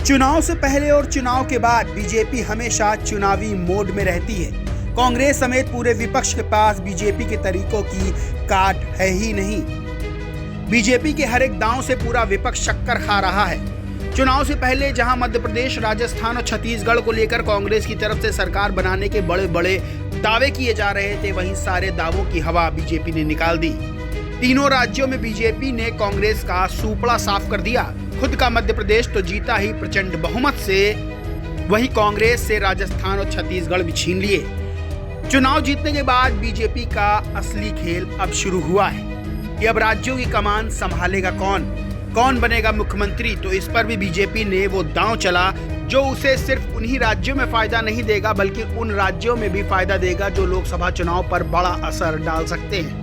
चुनाव से पहले और चुनाव के बाद बीजेपी हमेशा चुनावी मोड में रहती है। कांग्रेस समेत पूरे विपक्ष के पास बीजेपी के तरीकों की काट है ही नहीं। बीजेपी के हर एक दांव से पूरा विपक्ष शक्कर खा रहा है। चुनाव से पहले जहां मध्य प्रदेश, राजस्थान और छत्तीसगढ़ को लेकर कांग्रेस की तरफ से सरकार बनाने के बड़े बड़े दावे किए जा रहे थे, वहीं सारे दावों की हवा बीजेपी ने निकाल दी। तीनों राज्यों में बीजेपी ने कांग्रेस का सूपड़ा साफ कर दिया। खुद का मध्य प्रदेश तो जीता ही प्रचंड बहुमत से, वहीं कांग्रेस से राजस्थान और छत्तीसगढ़ भी छीन लिए। चुनाव जीतने के बाद बीजेपी का असली खेल अब शुरू हुआ है कि अब राज्यों की कमान संभालेगा कौन बनेगा मुख्यमंत्री। तो इस पर भी बीजेपी ने वो दांव चला जो उसे सिर्फ उन्हीं राज्यों में फायदा नहीं देगा, बल्कि उन राज्यों में भी फायदा देगा जो लोकसभा चुनाव पर बड़ा असर डाल सकते हैं।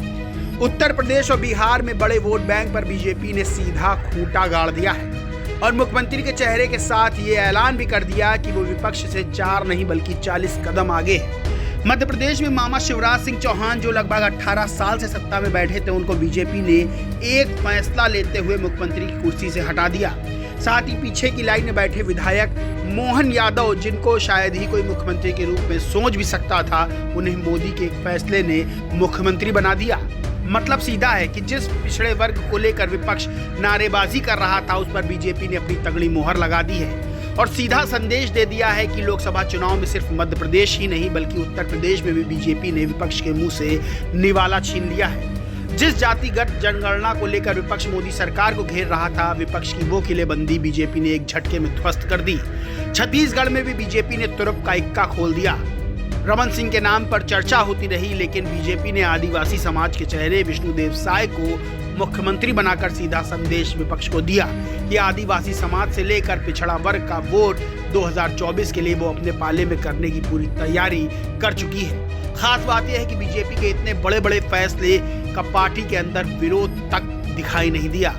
उत्तर प्रदेश और बिहार में बड़े वोट बैंक पर बीजेपी ने सीधा खूंटा गाड़ दिया है और मुख्यमंत्री के चेहरे के साथ ये ऐलान भी कर दिया कि वो विपक्ष से 4 नहीं बल्कि 40 कदम आगे है। मध्य प्रदेश में मामा शिवराज सिंह चौहान जो लगभग 18 साल से सत्ता में बैठे थे, उनको बीजेपी ने एक फैसला लेते हुए मुख्यमंत्री की कुर्सी से हटा दिया। साथ ही पीछे की लाइन में बैठे विधायक मोहन यादव, जिनको शायद ही कोई मुख्यमंत्री के रूप में सोच भी सकता था, उन्हें मोदी के एक फैसले ने मुख्यमंत्री बना दिया। मतलब सीधा है कि जिस पिछड़े वर्ग को लेकर विपक्ष नारेबाजी कर रहा था, उस पर बीजेपी ने अपनी तगड़ी मोहर लगा दी है और सीधा संदेश दे दिया है कि लोकसभा चुनाव में सिर्फ मध्य प्रदेश ही नहीं बल्कि उत्तर प्रदेश में भी बीजेपी ने विपक्ष के मुंह से निवाला छीन लिया है। जिस जातिगत जनगणना को लेकर विपक्ष मोदी सरकार को घेर रहा था, विपक्ष की वो किलेबंदी बीजेपी ने एक झटके में ध्वस्त कर दी। छत्तीसगढ़ में भी बीजेपी ने तुरुप का इक्का खोल दिया। रमन सिंह के नाम पर चर्चा होती रही, लेकिन बीजेपी ने आदिवासी समाज के चेहरे विष्णुदेव साय को मुख्यमंत्री बनाकर सीधा संदेश विपक्ष को दिया कि आदिवासी समाज से लेकर पिछड़ा वर्ग का वोट 2024 के लिए वो अपने पाले में करने की पूरी तैयारी कर चुकी है। खास बात यह है कि बीजेपी के इतने बड़े बड़े फैसले का पार्टी के अंदर विरोध तक दिखाई नहीं दिया।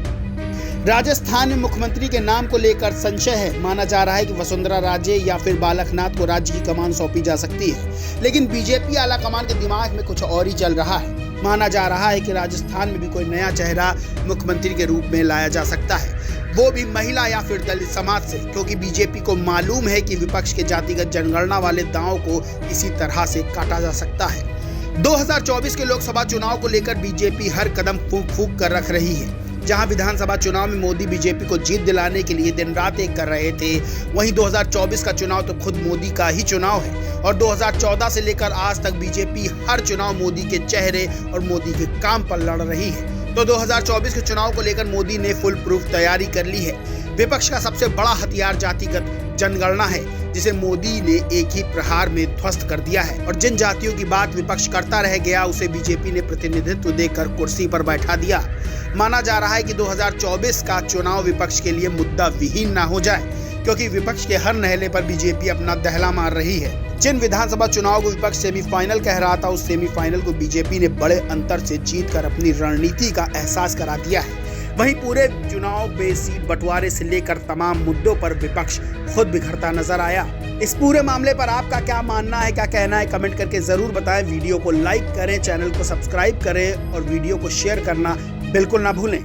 राजस्थान में मुख्यमंत्री के नाम को लेकर संशय है। माना जा रहा है कि वसुंधरा राजे या फिर बालकनाथ को राज्य की कमान सौंपी जा सकती है, लेकिन बीजेपी आला कमान के दिमाग में कुछ और ही चल रहा है। माना जा रहा है कि राजस्थान में भी कोई नया चेहरा मुख्यमंत्री के रूप में लाया जा सकता है, वो भी महिला या फिर दलित समाज से, क्योंकि बीजेपी को मालूम है कि विपक्ष के जातिगत जनगणना वाले दांव को इसी तरह से काटा जा सकता है। 2024 के लोकसभा चुनाव को लेकर बीजेपी हर कदम फूंक कर रख रही है। जहां विधानसभा चुनाव में मोदी बीजेपी को जीत दिलाने के लिए दिन रात एक कर रहे थे, वहीं 2024 का चुनाव तो खुद मोदी का ही चुनाव है और 2014 से लेकर आज तक बीजेपी हर चुनाव मोदी के चेहरे और मोदी के काम पर लड़ रही है। तो 2024 के चुनाव को लेकर मोदी ने फुल प्रूफ तैयारी कर ली है। विपक्ष का सबसे बड़ा हथियार जातिगत जनगणना है, जिसे मोदी ने एक ही प्रहार में ध्वस्त कर दिया है और जिन जातियों की बात विपक्ष करता रह गया, उसे बीजेपी ने प्रतिनिधित्व देकर कुर्सी पर बैठा दिया। माना जा रहा है कि 2024 का चुनाव विपक्ष के लिए मुद्दा विहीन ना हो जाए, क्योंकि विपक्ष के हर नहले पर बीजेपी अपना दहला मार रही है। जिन विधानसभा चुनाव को विपक्ष सेमीफाइनल कह रहा था, उस सेमीफाइनल को बीजेपी ने बड़े अंतर से जीतकर अपनी रणनीति का एहसास करा दिया है। वहीं पूरे चुनाव में सीट बंटवारे से लेकर तमाम मुद्दों पर विपक्ष खुद बिखरता नजर आया। इस पूरे मामले पर आपका क्या मानना है, क्या कहना है, कमेंट करके जरूर बताएं। वीडियो को लाइक करें, चैनल को सब्सक्राइब करें और वीडियो को शेयर करना बिल्कुल ना भूलें।